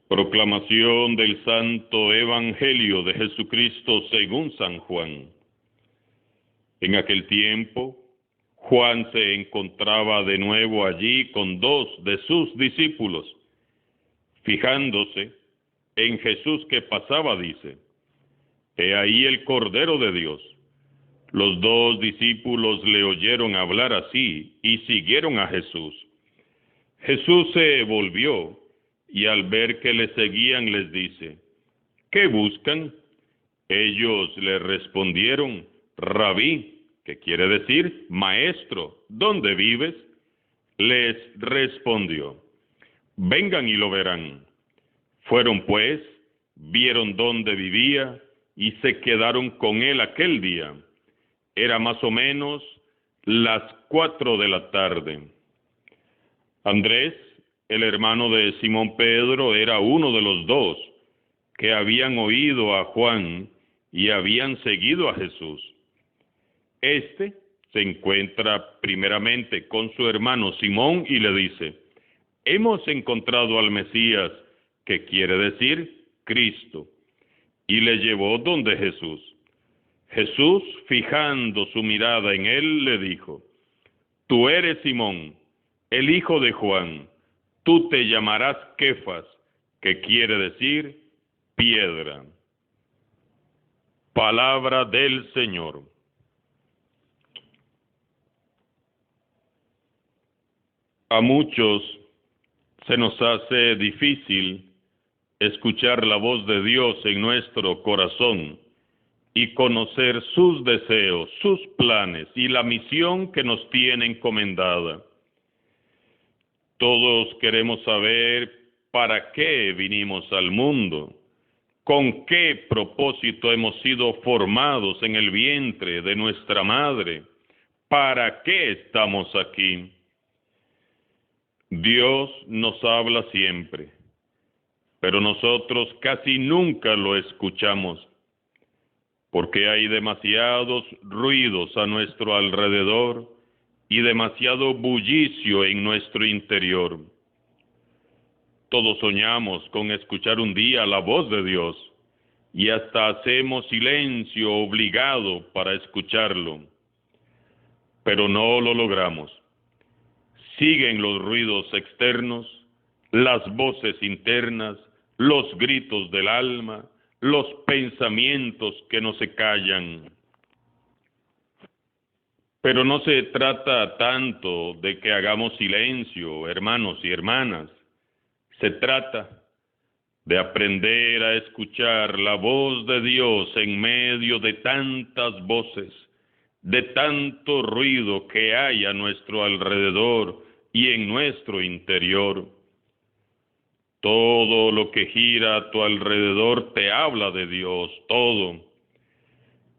Proclamación del Santo Evangelio de Jesucristo según San Juan. En aquel tiempo, Juan se encontraba de nuevo allí con dos de sus discípulos. Fijándose en Jesús que pasaba, dice: «He ahí el Cordero de Dios». Los dos discípulos le oyeron hablar así y siguieron a Jesús. Jesús se volvió y al ver que le seguían les dice: «¿Qué buscan?». Ellos le respondieron: «Rabí», que quiere decir maestro, ¿dónde vives?». Les respondió: «Vengan y lo verán». Fueron pues, vieron dónde vivía y se quedaron con él aquel día. Era más o menos las 4 de la tarde. Andrés, el hermano de Simón Pedro, era uno de los dos que habían oído a Juan y habían seguido a Jesús. Este se encuentra primeramente con su hermano Simón y le dice: «Hemos encontrado al Mesías», que quiere decir Cristo, y le llevó donde Jesús. Jesús, fijando su mirada en él, le dijo: «Tú eres Simón, el hijo de Juan. Tú te llamarás Kefas», que quiere decir piedra. Palabra del Señor. A muchos se nos hace difícil escuchar la voz de Dios en nuestro corazón y conocer sus deseos, sus planes y la misión que nos tiene encomendada. Todos queremos saber para qué vinimos al mundo, con qué propósito hemos sido formados en el vientre de nuestra madre, para qué estamos aquí. Dios nos habla siempre, pero nosotros casi nunca lo escuchamos, porque hay demasiados ruidos a nuestro alrededor y demasiado bullicio en nuestro interior. Todos soñamos con escuchar un día la voz de Dios y hasta hacemos silencio obligado para escucharlo, pero no lo logramos. Siguen los ruidos externos, las voces internas, los gritos del alma, los pensamientos que no se callan. Pero no se trata tanto de que hagamos silencio, hermanos y hermanas. Se trata de aprender a escuchar la voz de Dios en medio de tantas voces, de tanto ruido que hay a nuestro alrededor y en nuestro interior. Todo lo que gira a tu alrededor te habla de Dios, todo.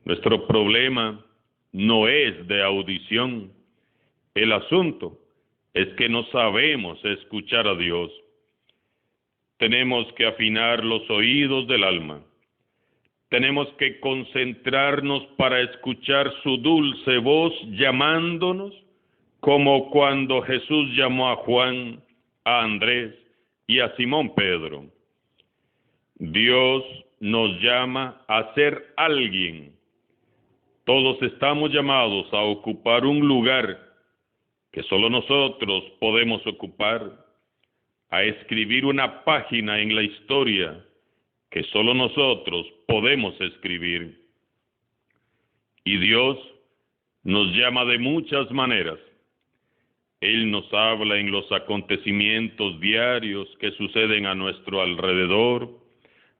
Nuestro problema no es de audición. El asunto es que no sabemos escuchar a Dios. Tenemos que afinar los oídos del alma. Tenemos que concentrarnos para escuchar su dulce voz llamándonos, como cuando Jesús llamó a Juan, a Andrés y a Simón Pedro. Dios nos llama a ser alguien. Todos estamos llamados a ocupar un lugar que solo nosotros podemos ocupar, a escribir una página en la historia que solo nosotros podemos escribir. Y Dios nos llama de muchas maneras. Él nos habla en los acontecimientos diarios que suceden a nuestro alrededor,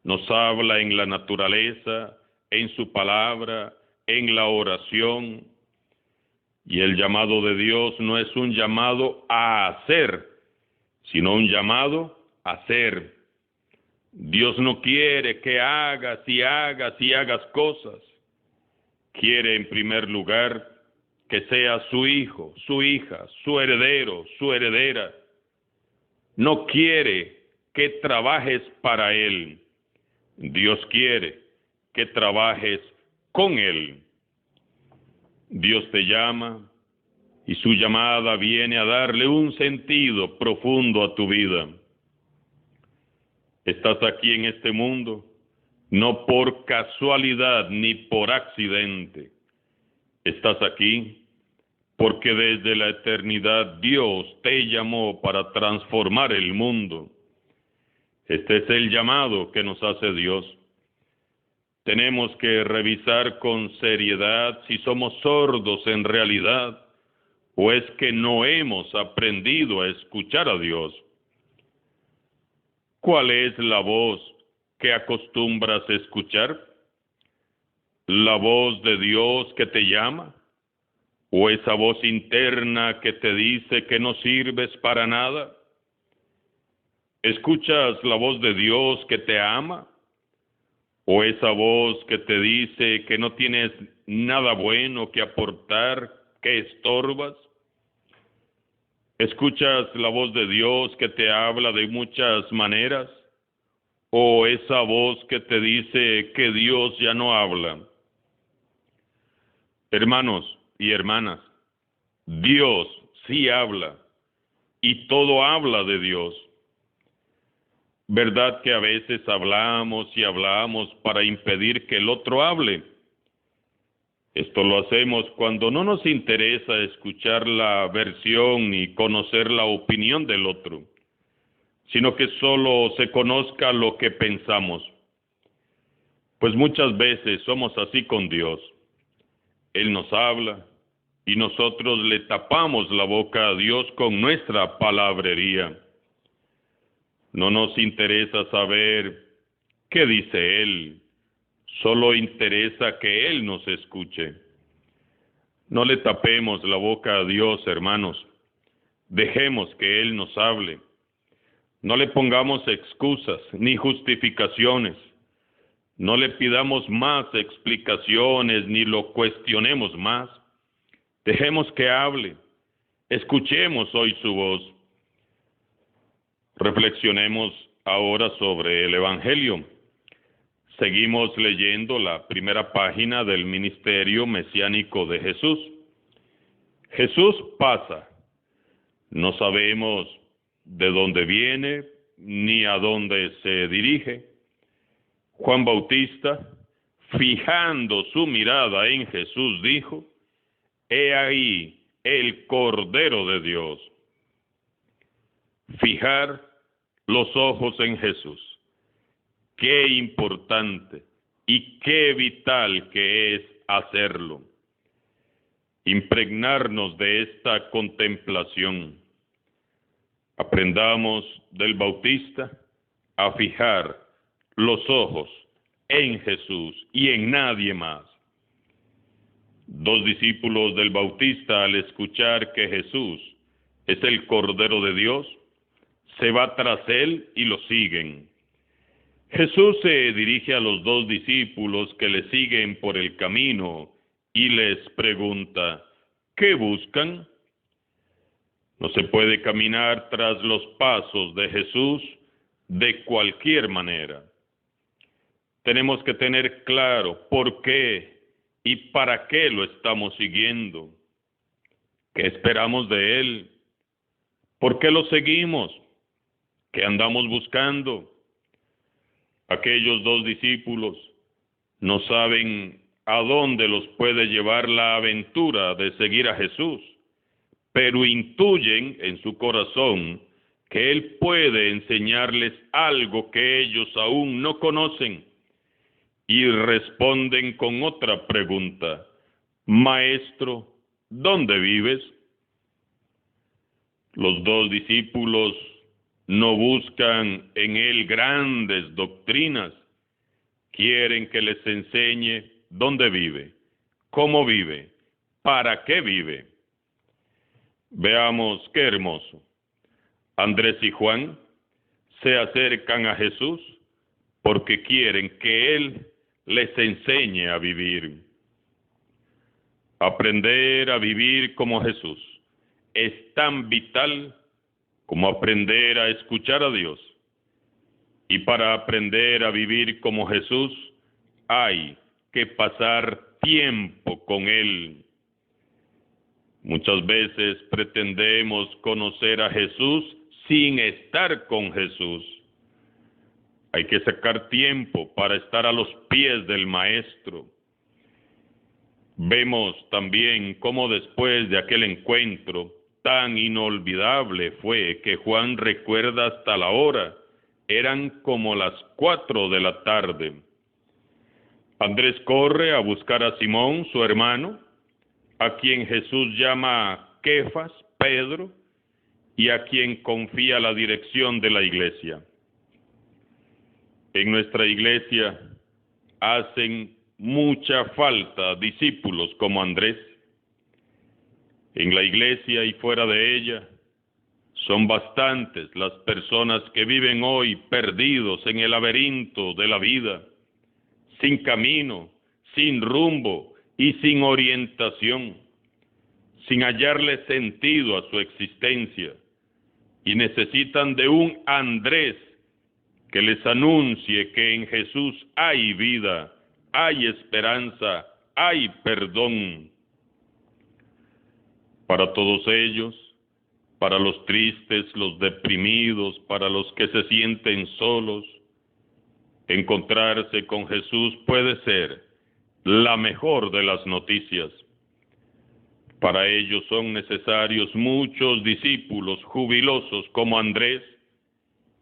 nos habla en la naturaleza, en su palabra, en la oración. Y el llamado de Dios no es un llamado a hacer, sino un llamado a ser. Dios no quiere que hagas y hagas y hagas cosas. Quiere en primer lugar que seas su hijo, su hija, su heredero, su heredera. No quiere que trabajes para Él. Dios quiere que trabajes con Él. Dios te llama y su llamada viene a darle un sentido profundo a tu vida. Estás aquí en este mundo, no por casualidad ni por accidente. Estás aquí porque desde la eternidad Dios te llamó para transformar el mundo. Este es el llamado que nos hace Dios. Tenemos que revisar con seriedad si somos sordos en realidad o es que no hemos aprendido a escuchar a Dios. ¿Cuál es la voz que acostumbras a escuchar? ¿La voz de Dios que te llama? ¿O esa voz interna que te dice que no sirves para nada? ¿Escuchas la voz de Dios que te ama? ¿O esa voz que te dice que no tienes nada bueno que aportar, que estorbas? ¿Escuchas la voz de Dios que te habla de muchas maneras? ¿O esa voz que te dice que Dios ya no habla? Hermanos y hermanas, Dios sí habla y todo habla de Dios. ¿Verdad que a veces hablamos y hablamos para impedir que el otro hable? Esto lo hacemos cuando no nos interesa escuchar la versión ni conocer la opinión del otro, sino que solo se conozca lo que pensamos. Pues muchas veces somos así con Dios. Él nos habla y nosotros le tapamos la boca a Dios con nuestra palabrería. No nos interesa saber qué dice Él, solo interesa que Él nos escuche. No le tapemos la boca a Dios, hermanos. Dejemos que Él nos hable. No le pongamos excusas ni justificaciones. No le pidamos más explicaciones ni lo cuestionemos más. Dejemos que hable. Escuchemos hoy su voz. Reflexionemos ahora sobre el Evangelio. Seguimos leyendo la primera página del ministerio mesiánico de Jesús. Jesús pasa. No sabemos de dónde viene ni a dónde se dirige. Juan Bautista, fijando su mirada en Jesús, dijo: «He ahí el Cordero de Dios». Fijar los ojos en Jesús. Qué importante y qué vital que es hacerlo. Impregnarnos de esta contemplación. Aprendamos del Bautista a fijar los ojos en Jesús y en nadie más. Dos discípulos del Bautista, al escuchar que Jesús es el Cordero de Dios, se va tras él y lo siguen. Jesús se dirige a los dos discípulos que le siguen por el camino y les pregunta: ¿qué buscan? No se puede caminar tras los pasos de Jesús de cualquier manera. Tenemos que tener claro por qué y para qué lo estamos siguiendo. ¿Qué esperamos de Él? ¿Por qué lo seguimos? ¿Qué andamos buscando? Aquellos dos discípulos no saben a dónde los puede llevar la aventura de seguir a Jesús, pero intuyen en su corazón que Él puede enseñarles algo que ellos aún no conocen, y responden con otra pregunta: Maestro, ¿dónde vives? Los dos discípulos no buscan en Él grandes doctrinas, quieren que les enseñe dónde vive, cómo vive, para qué vive. Veamos qué hermoso. Andrés y Juan se acercan a Jesús porque quieren que Él les enseñe a vivir. Aprender a vivir como Jesús es tan vital como aprender a escuchar a Dios. Y para aprender a vivir como Jesús, hay que pasar tiempo con Él. Muchas veces pretendemos conocer a Jesús sin estar con Jesús. Hay que sacar tiempo para estar a los pies del Maestro. Vemos también cómo después de aquel encuentro tan inolvidable fue que Juan recuerda hasta la hora. Eran como las 4 de la tarde. Andrés corre a buscar a Simón, su hermano, a quien Jesús llama Kefas, Pedro, y a quien confía la dirección de la iglesia. En nuestra iglesia hacen mucha falta discípulos como Andrés. En la iglesia y fuera de ella son bastantes las personas que viven hoy perdidos en el laberinto de la vida, sin camino, sin rumbo y sin orientación, sin hallarle sentido a su existencia, y necesitan de un Andrés que les anuncie que en Jesús hay vida, hay esperanza, hay perdón. Para todos ellos, para los tristes, los deprimidos, para los que se sienten solos, encontrarse con Jesús puede ser la mejor de las noticias. Para ellos son necesarios muchos discípulos jubilosos como Andrés,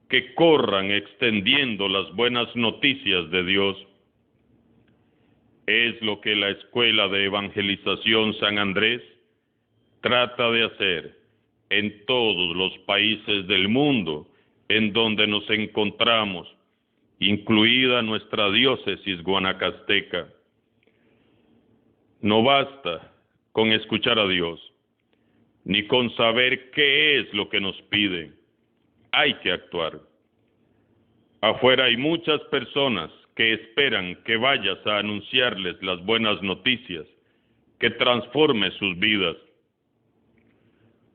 que corran extendiendo las buenas noticias de Dios. Es lo que la Escuela de Evangelización San Andrés trata de hacer en todos los países del mundo en donde nos encontramos, incluida nuestra diócesis guanacasteca. No basta con escuchar a Dios, ni con saber qué es lo que nos pide. Hay que actuar. Afuera hay muchas personas que esperan que vayas a anunciarles las buenas noticias, que transforme sus vidas.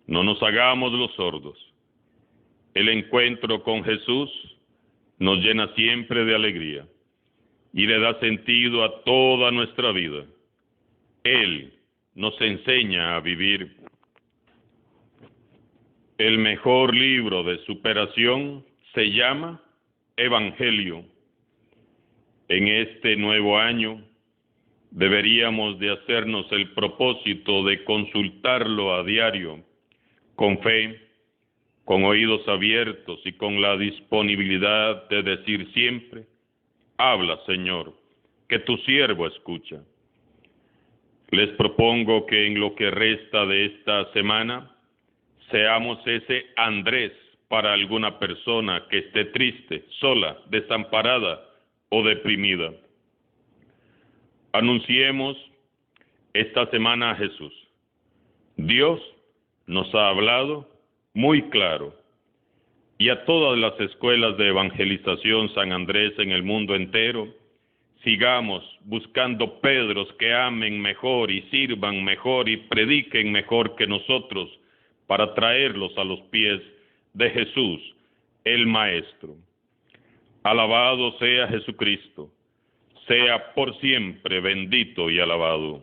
No nos hagamos los sordos. El encuentro con Jesús nos llena siempre de alegría y le da sentido a toda nuestra vida. Él nos enseña a vivir. El mejor libro de superación se llama Evangelio. En este nuevo año deberíamos de hacernos el propósito de consultarlo a diario, con fe, con oídos abiertos y con la disponibilidad de decir siempre: habla, Señor, que tu siervo escucha. Les propongo que en lo que resta de esta semana seamos ese Andrés para alguna persona que esté triste, sola, desamparada o deprimida. Anunciemos esta semana a Jesús. Dios nos ha hablado muy claro, y a todas las escuelas de evangelización San Andrés en el mundo entero, sigamos buscando Pedros que amen mejor y sirvan mejor y prediquen mejor que nosotros, para traerlos a los pies de Jesús, el Maestro. Alabado sea Jesucristo, sea por siempre bendito y alabado.